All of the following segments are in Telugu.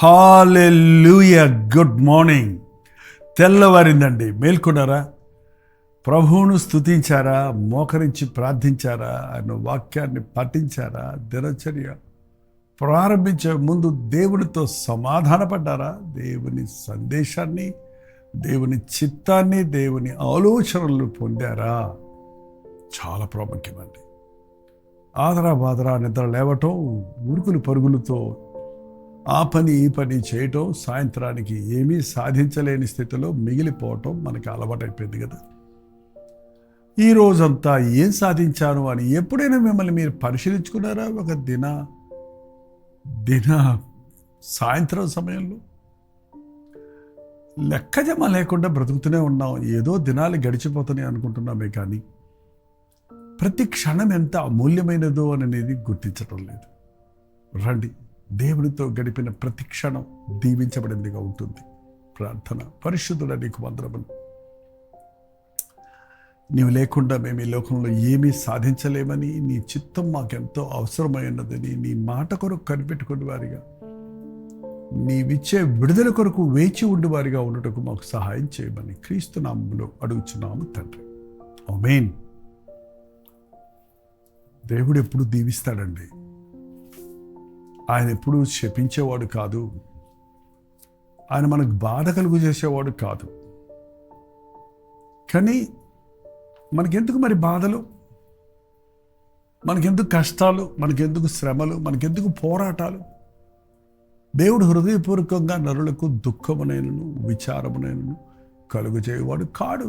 హల్లెలూయా. Good morning. తెల్లవారిందండి, మేల్కొన్నారా? ప్రభువును స్తుతించారా? మోకరించి ప్రార్థించారా? ఆయన వాక్యాన్ని పఠించారా? దినచర్య ప్రారంభించే ముందు దేవునితో సమాధానపడ్డారా? దేవుని సందేశాన్ని, దేవుని చిత్తాన్ని, దేవుని ఆలోచనలు పొందారా? చాలా ప్రాముఖ్యమండి. ఆదరా బాదరా నిద్ర లేవటం, ఉరుకులు పరుగులతో ఆ పని ఈ పని చేయటం, సాయంత్రానికి ఏమీ సాధించలేని స్థితిలో మిగిలిపోవటం మనకి అలవాటైపోయింది కదా. ఈ రోజంతా ఏం సాధించాను అని ఎప్పుడైనా మిమ్మల్ని మీరు పరిశీలించుకున్నారా? ఒక దిన సాయంత్రం సమయంలో లెక్కజమ లేకుండా బ్రతుకుతూనే ఉన్నాం. ఏదో దినాలు గడిచిపోతున్నాయి అనుకుంటున్నామే కానీ ప్రతి క్షణం ఎంత అమూల్యమైనదో అనేది గుర్తించడం లేదు. రండి, దేవునితో గడిపిన ప్రతి క్షణం దీవించబడిందిగా ఉంటుంది. ప్రార్థన. పరిశుద్ధుడా, నీకు వందనములు. నీవు లేకుండా మేము ఈ లోకంలో ఏమీ సాధించలేమని, నీ చిత్తం మాకెంతో అవసరమైనదని, నీ మాట కొరకు కనిపెట్టుకునే వారిగా, నీవిచ్చే విడుదల కొరకు వేచి ఉండేవారిగా ఉండటకు మాకు సహాయం చేయమని క్రీస్తు నామములో అడుగుచున్నాము తండ్రి. ఆమేన్. దేవుడు ఎప్పుడు దీవిస్తాడండి. ఆయన ఎప్పుడు శపించేవాడు కాదు. ఆయన మనకు బాధ కలుగు చేసేవాడు కాదు. కానీ మనకెందుకు మరి బాధలు, మనకెందుకు కష్టాలు, మనకెందుకు శ్రమలు, మనకెందుకు పోరాటాలు? దేవుడు హృదయపూర్వకంగా నరులకు దుఃఖమునైనను విచారమునైనను కలుగు చేయవాడు కాడు.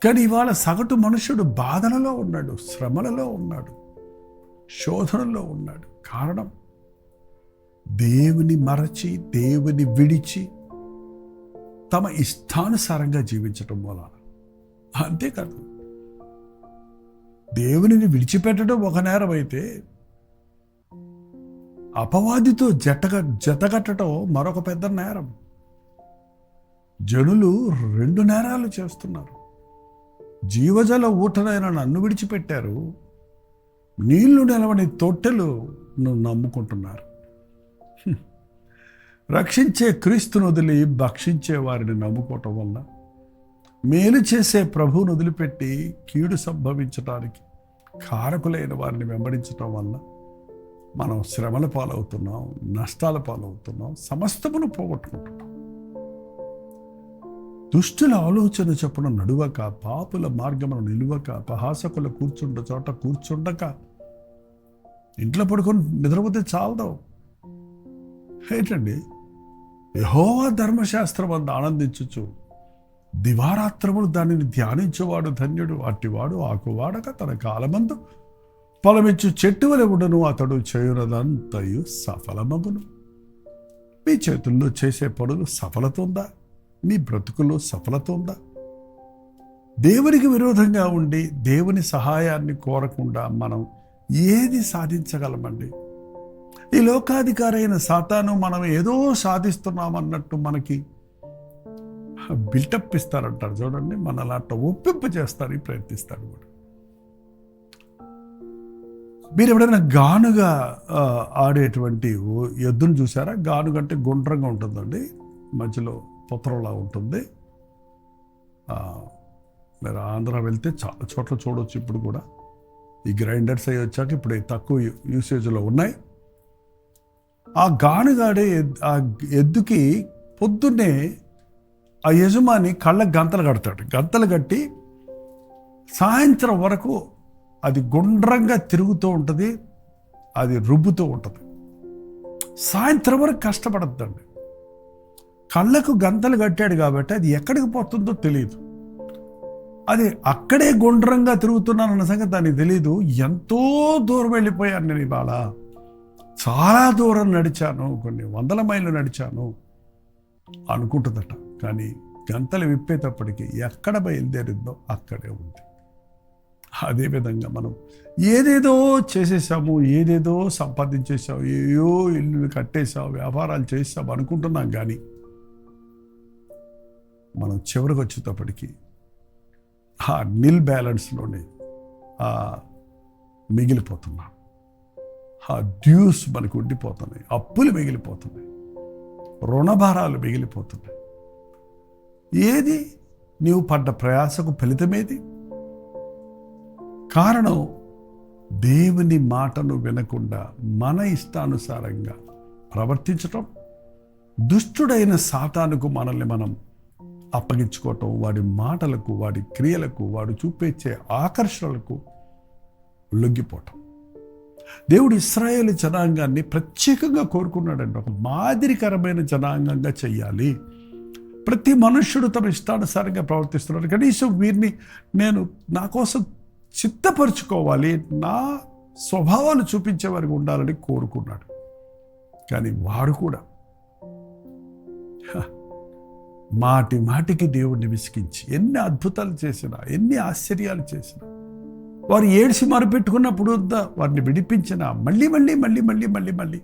కానీ ఇవాళ సగటు మనుషుడు బాధలలో ఉన్నాడు, శ్రమలలో ఉన్నాడు, శోధనలో ఉన్నాడు. కారణం దేవుని మరచి, దేవుని విడిచి తమ ఇష్టానుసారంగా జీవించటం వలన. అంతేకాదు, దేవునిని విడిచిపెట్టడం ఒక నేరం అయితే, అపవాదితో జతగట్టడం మరొక పెద్ద నేరం. జనులు రెండు నేరాలు చేస్తున్నారు. జీవజల ఊటనైన నన్ను విడిచిపెట్టారు, నీళ్లు నిలవని తొట్టెలు నమ్ముకుంటున్నారు. రక్షించే క్రీస్తును వదిలి భక్షించే వారిని నమ్ముకోవటం వల్ల, మేలు చేసే ప్రభువును వదిలిపెట్టి కీడు సంభవించడానికి కారకులైన వారిని వెంబడించటం వల్ల మనం శ్రమల పాలవుతున్నాం, నష్టాల పాలవుతున్నాం, సమస్తమును పోగొట్టుకుంటున్నాం. దుష్టుల ఆలోచన చొప్పున నడువక, పాపుల మార్గమును నిలువక, అపహాసకుల కూర్చుండ చోట కూర్చుండక, ఇంట్లో పడుకొని నిద్రపోతే చాలదాం. ఏంటండి, యెహోవా ధర్మశాస్త్రం అందు ఆనందించుచు దివారాత్రములు దానిని ధ్యానించేవాడు ధన్యుడు. అట్టివాడు ఆకువాడక తన కాలమందు ఫలమిచ్చు చెట్టు వలె ఉండను, అతడు చేయునదంతయు సఫలమగును. మీ చేతుల్లో చేసే పనులు సఫలత ఉందా? మీ బ్రతుకులో సఫలత ఉందా? దేవునికి విరోధంగా ఉండి దేవుని సహాయాన్ని కోరకుండా మనం ఏది సాధించగలమండి? ఈ లోకాధికారి అయిన సాతాను మనం ఏదో సాధిస్తున్నామన్నట్టు మనకి బిల్టప్ ఇస్తారంటారు చూడండి, మనల్ని అట్లా ఒప్పింపు చేస్తారని ప్రయత్నిస్తాడు కూడా. మీరు ఎప్పుడైనా గానుగా ఆడేటువంటి ఎద్దును చూసారా? గానుగ అంటే గుండ్రంగా ఉంటుందండి, మధ్యలో పుత్రంలా ఉంటుంది. మీరు ఆంధ్ర వెళ్తే చాలా చోట్ల చూడవచ్చు. ఇప్పుడు కూడా ఈ గ్రైండర్స్ అయ్యి వచ్చాక ఇప్పుడు తక్కువ యూసేజ్లో ఉన్నాయి. ఆ గానుగాడే ఆ ఎద్దుకి పొద్దున్నే ఆ యజమాని కళ్ళకు గంతలు కడతాడు. గంతలు కట్టి సాయంత్రం వరకు అది గుండ్రంగా తిరుగుతూ ఉంటుంది, అది రుబ్బుతూ ఉంటుంది. సాయంత్రం వరకు కష్టపడద్దండి. కళ్ళకు గంతలు కట్టాడు కాబట్టి అది ఎక్కడికి పోతుందో తెలియదు. అది అక్కడే గుండ్రంగా తిరుగుతున్నానన్న సంగతి దానికి తెలియదు. ఎంతో దూరం వెళ్ళిపోయాను నేను ఇవాళ, చాలా దూరం నడిచాను, కొన్ని వందల మైళ్ళు నడిచాను అనుకుంటుందట. కానీ గంతలు విప్పేటప్పటికి ఎక్కడ బయలుదేరిందో అక్కడే ఉంది. అదేవిధంగా మనం ఏదేదో చేసేసాము, ఏదేదో సంపాదించేసాము, ఏయో ఇల్లు కట్టేసాము, వ్యాపారాలు చేసాము అనుకుంటున్నాం. కానీ మనం చివరికి వచ్చేటప్పటికి ఆ నిల్ బ్యాలెన్స్లోనే మిగిలిపోతున్నాం. ఆ డ్యూస్ మనకు ఉండిపోతున్నాయి, అప్పులు మిగిలిపోతున్నాయి, రుణభారాలు మిగిలిపోతున్నాయి. ఏది నీవు పడ్డ ప్రయాసకు ఫలితమేది? కారణం దేవుని మాటను వినకుండా మన ఇష్టానుసారంగా ప్రవర్తించటం, దుష్టుడైన సాతానుకు మనల్ని మనం అప్పగించుకోవటం, వాడి మాటలకు, వాడి క్రియలకు, వాడు చూపించే ఆకర్షణలకు లొంగిపోవటం. దేవుడు ఇశ్రాయేలు జనాంగాన్ని ప్రత్యేకంగా కోరుకున్నాడండి. ఒక మాదిరికరమైన జనాంగంగా చెయ్యాలి. ప్రతి మనుష్యుడు తన ఇష్టానుసారంగా ప్రవర్తిస్తున్నాడు. కనీసం వీరిని నేను నా కోసం చిత్తపరుచుకోవాలి, నా స్వభావాలు చూపించే వారికి ఉండాలని కోరుకున్నాడు. కానీ వారు కూడా మాటి మాటికి దేవుడిని విసిగించి ఎన్ని అద్భుతాలు చేసినా, ఎన్ని ఆశ్చర్యాలు చేసినా, వారు ఏడ్చి మరుపెట్టుకున్నప్పుడు వారిని విడిపించినా మళ్ళీ మళ్ళీ మళ్ళీ మళ్ళీ మళ్ళీ మళ్ళీ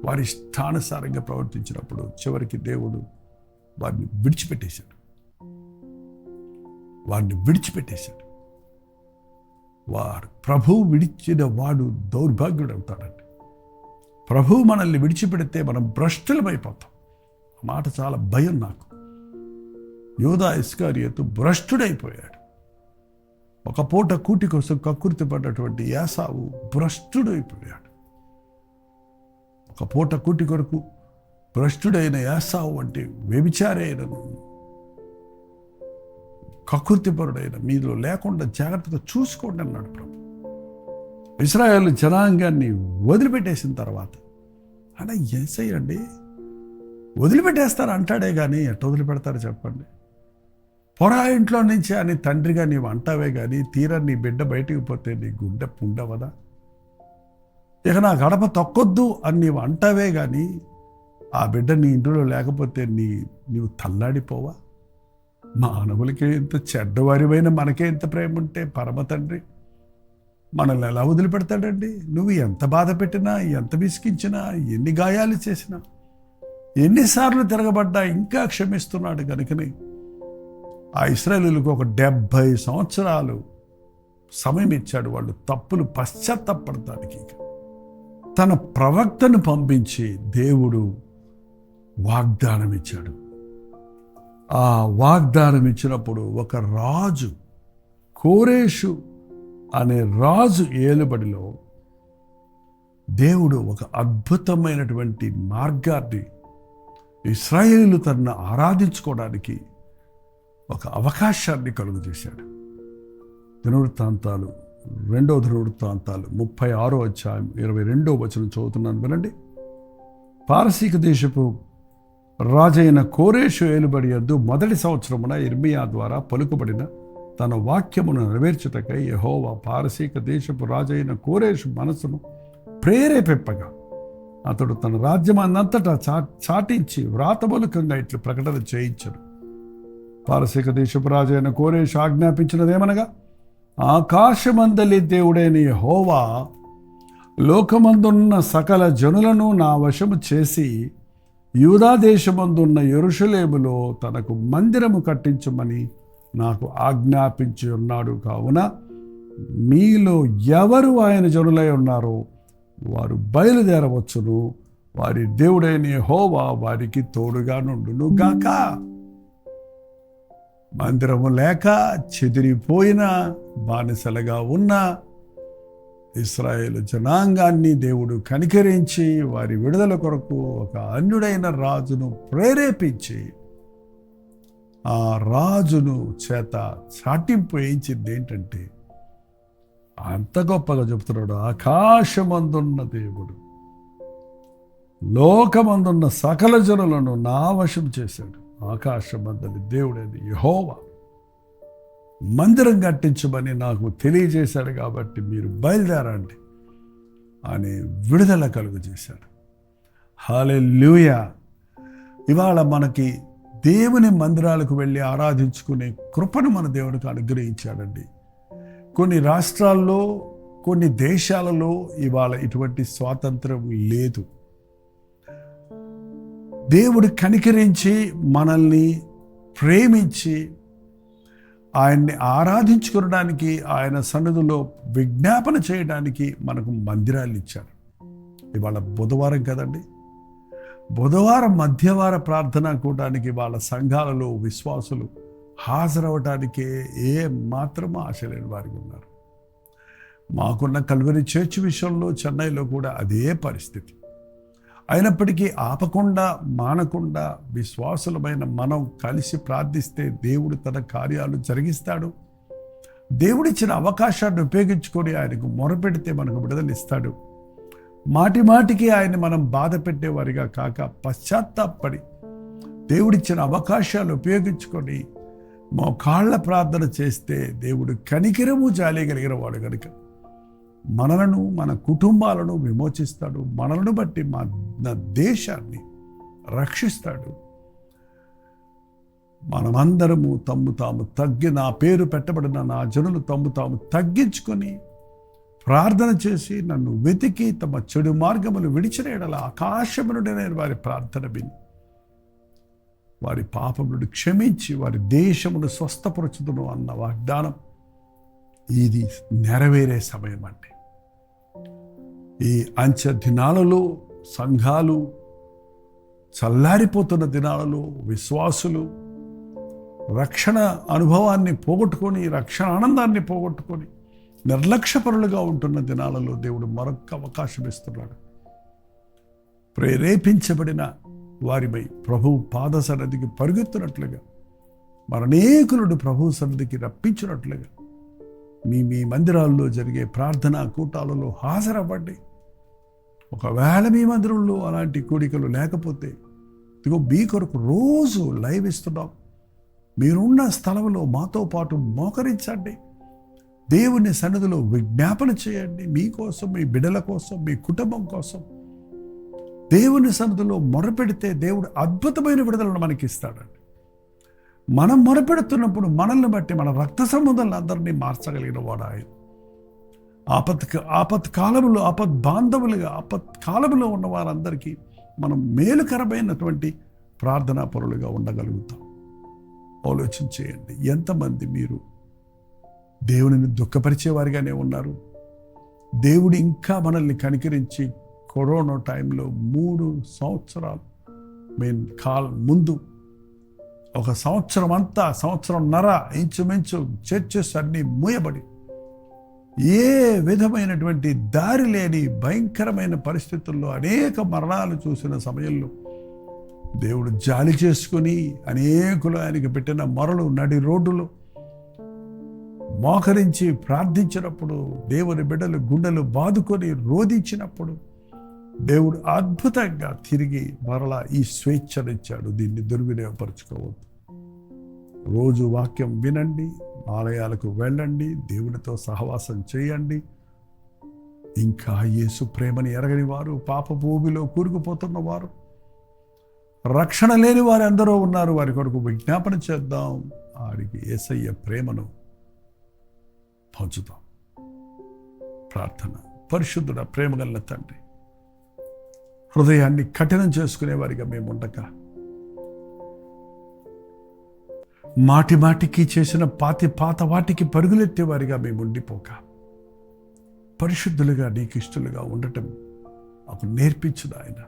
వారి ఇష్టానుసారంగా ప్రవర్తించినప్పుడు చివరికి దేవుడు వారిని విడిచిపెట్టేశాడు. వారు ప్రభువు విడిచిన వాడు దౌర్భాగ్యుడు అవుతాడండి. ప్రభువు మనల్ని విడిచిపెడితే మనం భ్రష్టులమైపోతాం. ఆ మాట చాలా భయం నాకు. యూదా ఇస్కారియోతు భ్రష్టుడైపోయాడు. ఒక పూట కూటి కోసం కక్కుర్తి పడ్డటువంటి ఏసావు భ్రష్టుడైపోయాడు. ఒక పూట కూటి కొరకు భ్రష్టుడైన ఏసావు అంటే వ్యభిచారి అయిన, కక్కుర్తిపరుడైన మీలో లేకుండా జాగ్రత్తగా చూసుకోండి అన్నాడు ప్రభు. ఇశ్రాయేలు జనాంగాన్ని వదిలిపెట్టేసిన తర్వాత అలా యేసయ్య అండి వదిలిపెట్టేస్తారు అంటాడే కానీ ఎట్ట వదిలిపెడతారు చెప్పండి? పొరా ఇంట్లో నుంచి అని తండ్రిగా నీవు అంటావే కానీ తీరా నీ బిడ్డ బయటికి పోతే నీ గుండె పుండవదా? ఇక నా గడప తొక్కొద్దు అని నీవు అంటావే కానీ ఆ బిడ్డ నీ ఇంట్లో లేకపోతే నీవు తల్లాడిపోవా? మానవులకే ఇంత చెడ్డవారివైన మనకే ఇంత ప్రేమ ఉంటే పరమ తండ్రి మనల్ని ఎలా వదిలిపెడతాడండి? నువ్వు ఎంత బాధ పెట్టినా, ఎంత విసిగించినా, ఎన్ని గాయాలు చేసినా, ఎన్నిసార్లు తిరగబడ్డా ఇంకా క్షమిస్తున్నాడు. కనుకనే ఆ ఇశ్రాయేలులకు ఒక 70 సంవత్సరాలు సమయం ఇచ్చాడు వాళ్ళు తప్పులు పశ్చాత్తాపడటానికి. తన ప్రవక్తను పంపించి దేవుడు వాగ్దానం ఇచ్చాడు. ఆ వాగ్దానం ఇచ్చినప్పుడు ఒక రాజు, కోరేషు అనే రాజు ఏలుబడిలో దేవుడు ఒక అద్భుతమైనటువంటి మార్గాన్ని ఇశ్రాయేలు తనను ఆరాధించుకోవడానికి ఒక అవకాశాన్ని కలుగజేశాడు. దినవృత్తాంతాలు 2వ దినవృత్తాంతాలు 36వ అధ్యాయం 22వ వచనం చదువుతున్నాను వినండి. పారసీక దేశపు రాజైన కోరేషు ఏలుబడి యందు మొదటి సంవత్సరమున ఇర్మియా ద్వారా పలుకుబడిన తన వాక్యమును నెరవేర్చుటకై యెహోవా పారసీక దేశపు రాజైన కోరేషు మనసును ప్రేరేపింపగా అతడు తన రాజ్యమందంతటా చాటించి వ్రాతమూలకంగా ఇట్లు ప్రకటన చేయించడు. పారసీక దేశపు రాజైన కోరేషు ఆజ్ఞాపించినదేమనగా, ఆకాశమందలి దేవుడైన యెహోవా లోకమందున్న సకల జనులను నా వశము చేసి యూదా దేశమందున్న యెరూషలేములో తనకు మందిరము కట్టించమని నాకు ఆజ్ఞాపించి ఉన్నాడు. కావున మీలో ఎవరు ఆయన జనులై ఉన్నారో వారు బయలుదేరవచ్చును, వారి దేవుడైన యెహోవా వారికి తోడుగా నుండును గాక. మందిరము లేక చెదిరిపోయిన బానిసలుగా ఉన్న ఇశ్రాయేలు జనాంగాన్ని దేవుడు కనికరించి వారి విడుదల కొరకు ఒక అన్యుడైన రాజును ప్రేరేపించి ఆ రాజును చేత చాటింపు వేయించింది. ఏంటంటే అంత గొప్పగా చెబుతున్నాడు, ఆకాశమందున్న దేవుడు లోకమందున్న సకల జనులను నా వశం చేశాడు. ఆకాశమందలి దేవుడైన యెహోవా మందిరం కట్టించమని నాకు తెలియజేశాడు, కాబట్టి మీరు బయలుదేరండి అని విడుదల కలుగజేశాడు. హల్లెలూయా. ఇవాళ మనకి దేవుని మందిరాలకు వెళ్ళి ఆరాధించుకునే కృపను మన దేవునికి అనుగ్రహించాడండి. కొన్ని రాష్ట్రాల్లో, కొన్ని దేశాలలో ఇవాళ ఇటువంటి స్వాతంత్రం లేదు. దేవుడు కనికరించి మనల్ని ప్రేమించి ఆయన్ని ఆరాధించుకోవడానికి, ఆయన సన్నిధిలో విజ్ఞాపన చేయడానికి మనకు మందిరాలు ఇచ్చారు. ఇవాళ బుధవారం కదండి. బుధవారం మధ్యవార ప్రార్థన కూటానికి వాళ్ళ సంఘాలలో విశ్వాసులు హాజరవటానికే ఏ మాత్రమూ ఆశ లేని వారికి ఉన్నారు. మాకున్న కల్వరి చర్చ్ విషయంలో చెన్నైలో కూడా అదే పరిస్థితి. అయినప్పటికీ ఆపకుండా మానకుండా విశ్వాసులమైన మనం కలిసి ప్రార్థిస్తే దేవుడు తన కార్యాలు జరిగిస్తాడు. దేవుడిచ్చిన అవకాశాన్ని ఉపయోగించుకొని ఆయనకు మొరపెడితే మనకు విడుదలిస్తాడు. మాటి మాటికి ఆయన మనం బాధ పెట్టేవారిగా కాక పశ్చాత్తాపడి దేవుడిచ్చిన అవకాశాలు ఉపయోగించుకొని మోకాళ్ళ ప్రార్థన చేస్తే దేవుడు కనికరము జాలేయగలిగిన వాడు కనుక మనలను, మన కుటుంబాలను విమోచిస్తాడు. మనలను బట్టి మన దేశాన్ని రక్షిస్తాడు. మనమందరము తమ్ము తాము నా పేరు పెట్టబడిన నా జనులు తమ్ము తాము తగ్గించుకొని ప్రార్థన చేసి నన్ను వెతికి తమ చెడు మార్గములు విడిచిన ఎడల ఆకాశము నుండి నేను వారి ప్రార్థన విని వారి పాపములను క్షమించి వారి దేశమును స్వస్థపరచుదును అన్న వాగ్దానం ఇది నెరవేరే సమయం అంటే. ఈ అంచె దినాలలో సంఘాలు చల్లారిపోతున్న దినాలలో విశ్వాసులు రక్షణ అనుభవాన్ని పోగొట్టుకొని, రక్షణ ఆనందాన్ని పోగొట్టుకొని నిర్లక్ష్యపరులుగా ఉంటున్న దినాలలో దేవుడు మరొక అవకాశం ఇస్తున్నాడు. ప్రేరేపించబడిన వారిపై ప్రభువు పాద సన్నిధికి పరుగెత్తునట్లుగా, మరనేకులను ప్రభు సన్నిధికి రప్పించినట్లుగా మీ మందిరాల్లో జరిగే ప్రార్థనా కూటాలలో హాజరవ్వండి. ఒకవేళ మీ మందిరంలో అలాంటి కూడికలు లేకపోతే ఇదిగో మీ కొరకు రోజు లైవ్ ఇస్తున్నాం. మీరున్న స్థలంలో మాతో పాటు మోకరించండి. దేవుని సన్నిధిలో విజ్ఞాపన చేయండి. మీకోసం, మీ బిడ్డల కోసం, మీ కుటుంబం కోసం దేవుని సన్నిధిలో మొరపెడితే దేవుడు అద్భుతమైన విడుదలను మనకిస్తాడండి. మనం మొరపెడుతున్నప్పుడు మనల్ని బట్టి మన రక్త సంబంధాలను అందరినీ మార్చగలిగిన వాడు ఆయన. ఆపత్కాలంలో బాంధవులుగా ఆపత్కాలంలో ఉన్న వారందరికీ మనం మేలుకరమైనటువంటి ప్రార్థనా పరులుగా ఉండగలుగుతాం. ఆలోచన చేయండి. ఎంతమంది మీరు దేవునిని దుఃఖపరిచేవారిగానే ఉన్నారు? దేవుడు ఇంకా మనల్ని కనికరించి కరోనా టైంలో 3 సంవత్సరాలు ముందు ఒక సంవత్సరంన్నర ఇంచుమించు చర్చెస్ అన్నీ మూయబడి ఏ విధమైనటువంటి దారి లేని భయంకరమైన పరిస్థితుల్లో అనేక మరణాలు చూసిన సమయంలో దేవుడు జాలి చేసుకుని అనేకులు ఆయనకి పెట్టిన మొరలు నడి రోడ్డులో మోకరించి ప్రార్థించినప్పుడు, దేవుని బిడ్డలు గుండెలు బాదుకొని రోధించినప్పుడు దేవుడు అద్భుతంగా తిరిగి మరలా ఈ స్వేచ్ఛనిచ్చాడు. దీన్ని దుర్వినియోగపరచుకోవద్దు. రోజు వాక్యం వినండి, ఆలయాలకు వెళ్ళండి, దేవునితో సహవాసం చేయండి. ఇంకా యేసు ప్రేమని ఎరగని వారు, పాప భూమిలో కూరుకుపోతున్న వారు, రక్షణ లేని వారు ఎందరో ఉన్నారు. వారి కొరకు విజ్ఞాపన చేద్దాం. వారికి యేసయ్య ప్రేమను పంచుతాం. ప్రార్థన. పరిశుద్ధుడ, ప్రేమగల తండ్రి, హృదయాన్ని కఠినం చేసుకునేవారిగా మేము ఉండక, మాటి మాటికి చేసిన పాత వాటికి పరుగులెత్తేవారిగా మేము ఉండిపోక, పరిశుద్ధులుగా నీకు ఇష్టలుగా ఉండటం మాకు నేర్పించదు ఆయన.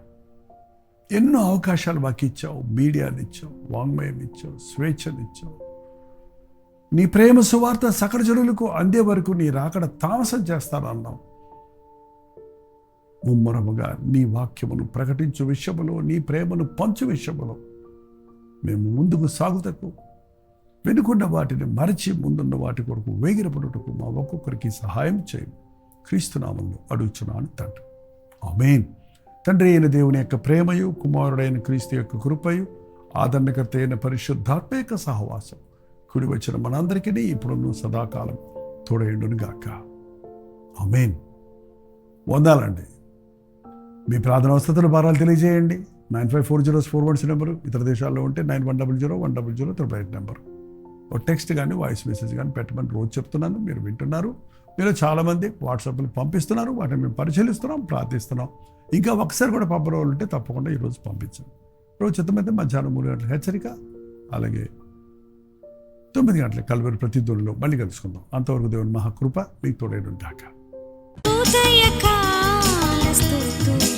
ఎన్నో అవకాశాలు మాకు ఇచ్చావు. మీడియాని ఇచ్చావు, వాంగ్మయం ఇచ్చావు, స్వేచ్ఛనిచ్చావు. నీ ప్రేమ సువార్త సకల జనులకు అందే వరకు నీ రాకడ తామసం చేస్తానన్నావు. ముమ్మరముగా నీ వాక్యమును ప్రకటించు విషయములో, నీ ప్రేమను పంచు విషయములో మేము ముందుకు సాగుటకు, వెనుకున్న వాటిని మరచి ముందున్న వాటి కొరకు వేగిరపడుటకు మా ఒక్కొక్కరికి సహాయం చేయం. క్రీస్తునామంలో అడుగుచున్నాను తండ్రి, ఆమేన్. తండ్రి అయిన దేవుని యొక్క ప్రేమయు, కుమారుడైన క్రీస్తు యొక్క కృపయు, ఆదరణకర్త అయిన పరిశుద్ధాత్మ యొక్క సహవాసం కుడి వచ్చిన మనందరికీ ఇప్పుడు సదాకాలం తోడైండును గాక. ఆమేన్. వందాలండి. మీ ప్రార్థన అవసరతలు భారాలు తెలియజేయండి. 954041 నెంబరు. ఇతర దేశాల్లో ఉంటే 9100100038 నెంబరు. ఒక టెక్స్ట్ కానీ వాయిస్ మెసేజ్ కానీ పెట్టమని రోజు చెప్తున్నాను. మీరు వింటున్నారు. మీరు చాలామంది వాట్సాప్లు పంపిస్తున్నారు. వాటిని మేము పరిశీలిస్తున్నాం, ప్రార్థిస్తున్నాం. ఇంకా ఒకసారి కూడా పంపని వాళ్ళు ఉంటే తప్పకుండా ఈరోజు పంపించండి. రోజు చిత్తమైతే మధ్యాహ్నం 3 గంటల హెచ్చరిక, అలాగే 9 గంటలకు కల్వరి ప్రతిధ్వనిలో మళ్ళీ కలుసుకుందాం. అంతవరకు దేవుని మహాకృప మీకు తోడైన గాక. ఉదయకాల స్తుతులు